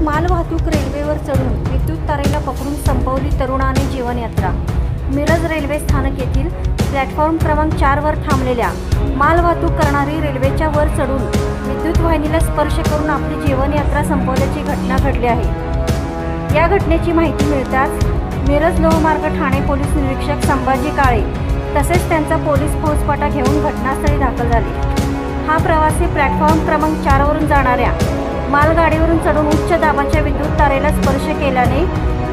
मालवाहतूक रेल्वेवर चढून विद्युत तारेला पकडून संपवली तरुणाने जीवनयात्रा। मिरज रेल्वे स्थानक येथील प्लॅटफॉर्म क्रमांक 4 वर थांबलेल्या मालवाहतूक करणारी रेल्वेच्या वर चढून विद्युत वाहिनीला स्पर्श करून आपली जीवनयात्रा संपवल्याची घटना घडली आहे। या घटनेची माहिती मिळताच मिरज लोहमार्ग ठाणे पोलीस निरीक्षक संभाजी काळे तसेच त्यांचा पोलीस फौजफाटा घेऊन घटनास्थळी दाखल झाले। हा प्रवासी प्लॅटफॉर्म क्रमांक 4 वरून जाणाऱ्या मालगाडीवरून चढून उच्च दाबाच्या विद्युत तारेला स्पर्श केल्याने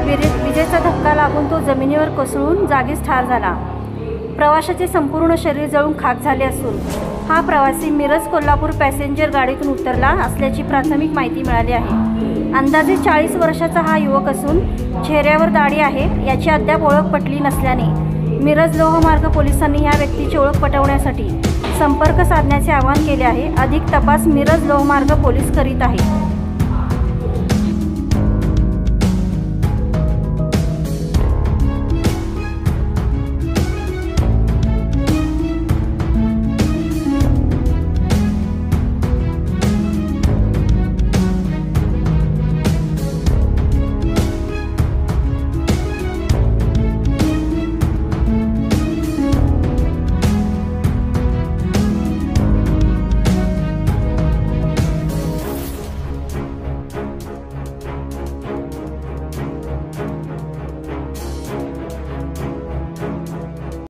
विजेचा धक्का लागून तो जमिनीवर कोसळून जागीच ठार झाला। प्रवाशाचे संपूर्ण शरीर जळून खाक झाले असून हा प्रवासी मिरज कोल्हापूर पॅसेंजर गाडीतून उतरला असल्याची प्राथमिक माहिती मिळाली आहे। अंदाजे 40 वर्षाचा हा युवक असून चेहऱ्यावर दाढी आहे। याची अद्याप ओळख पटली नसल्याने मिरज लोहमार्ग पोलिसांनी या व्यक्तीची ओळख पटवण्यासाठी संपर्क साधण्याचे आवाहन केले आहे। अधिक तपास मिरज लोहमार्ग पोलीस करीत आहे।